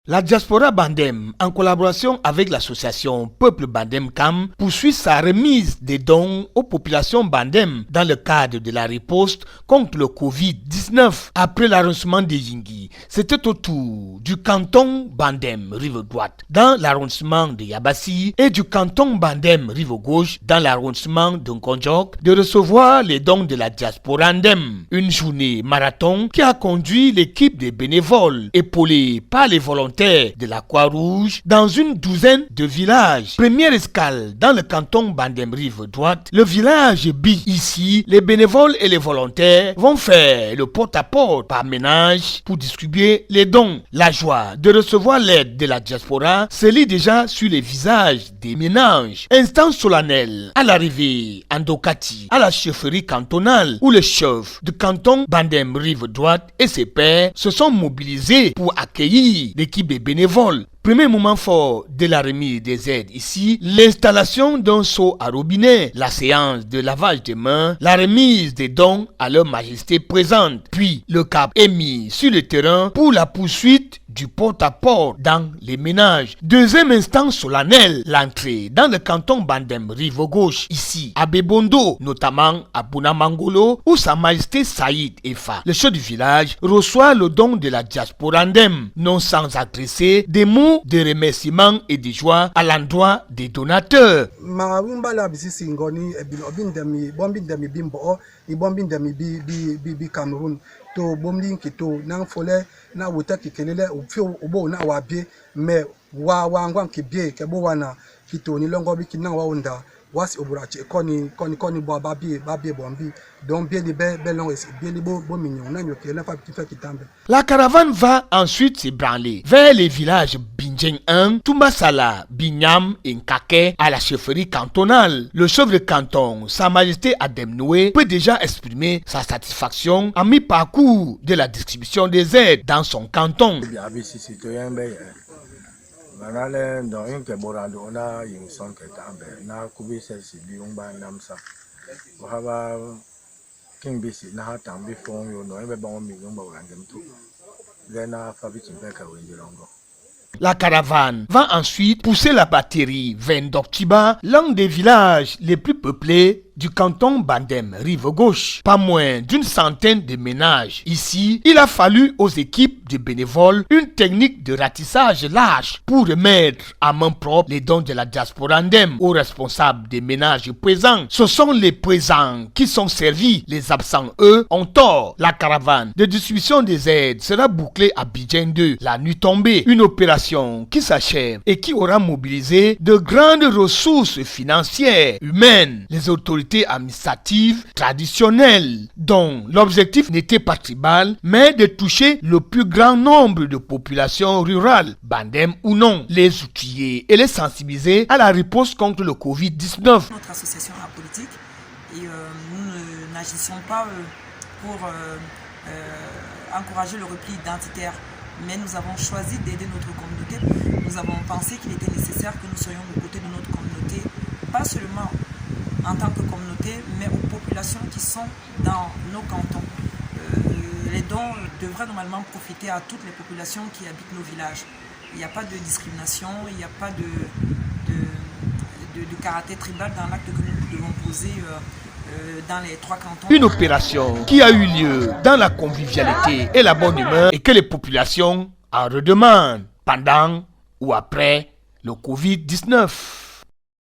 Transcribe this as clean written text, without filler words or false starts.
La diaspora Bandem, en collaboration avec l'association Peuple Bandem Cam, poursuit sa remise des dons aux populations Bandem dans le cadre de la riposte contre le Covid-19. Après l'arrondissement de Yingui, c'était au tour du canton Bandem rive droite dans l'arrondissement de Yabassi et du canton Bandem rive gauche dans l'arrondissement de Nkonjok de recevoir les dons de la diaspora Ndem. Une journée marathon qui a conduit l'équipe des bénévoles épaulée par les volontaires de la Croix-Rouge dans une douzaine de villages. Première escale dans le canton Bandem rive droite, le village Bi. Ici, les bénévoles et les volontaires vont faire le porte-à-porte par ménage pour distribuer les dons. La joie de recevoir l'aide de la diaspora se lit déjà sur les visages des ménages. Instant solennel à l'arrivée en Dokati, à la chefferie cantonale, où le chef du canton Bandem rive droite et ses pairs se sont mobilisés pour accueillir l'équipe des bénévoles. Premier moment fort de la remise des aides ici, l'installation d'un seau à robinet, la séance de lavage des mains, la remise des dons à leur majesté présente. Puis le cap est mis sur le terrain pour la poursuite du porte-à-porte dans les ménages. Deuxième instant solennel, l'entrée dans le canton Bandem rive gauche, ici à Bebondo, notamment à Bunamangolo, où sa majesté Saïd Efa, le chef du village, reçoit le don de la diaspora Ndem, non sans adresser des mots de remerciement et de joie à l'endroit des donateurs. To bomlin kito nang fole na wuta kikelele ufio ubo na wabi me wa ngwan kibie kebo wana kito ni longo bi kinang wa onda wasi oburache koni bo babi bombi donc bien libe belon esi bien libo bo mignon na nyoke na fa petit fait kitambe. La caravane va ensuite s'ébranler vers les villages Binjeng 1, Tumbasala, Binyam et Nkake à la chefferie cantonale. Le chef de canton, Sa Majesté Adem Noué, peut déjà exprimer sa satisfaction à mi-parcours de la distribution des aides dans son canton. La caravane va ensuite pousser la batterie vers Ndoktiba, l'un des villages les plus peuplés du canton Bandem rive gauche. Pas moins d'une centaine de ménages. Ici, il a fallu aux équipes de bénévoles une technique de ratissage large pour remettre à main propre les dons de la diaspora Ndem aux responsables des ménages présents. Ce sont les présents qui sont servis. Les absents, eux, ont tort. La caravane de distribution des aides sera bouclée à Bidjen 2 la nuit tombée. Une opération qui s'achève et qui aura mobilisé de grandes ressources financières, humaines. Les autorités administratives traditionnelles dont l'objectif n'était pas tribal mais de toucher le plus grand nombre de populations rurales, Bandem ou non, les outiller et les sensibiliser à la riposte contre le Covid-19. Notre association apolitique et nous n'agissons pas pour encourager le repli identitaire, mais nous avons choisi d'aider notre communauté. Nous avons pensé qu'il était nécessaire que nous soyons aux côtés de notre communauté, pas seulement en tant que communauté, mais aux populations qui sont dans nos cantons. Les dons devraient normalement profiter à toutes les populations qui habitent nos villages. Il n'y a pas de discrimination, il n'y a pas de caractère tribal dans l'acte que nous devons poser dans les trois cantons. Une opération qui a eu lieu dans la convivialité et la bonne humeur et que les populations en redemandent pendant ou après le Covid-19.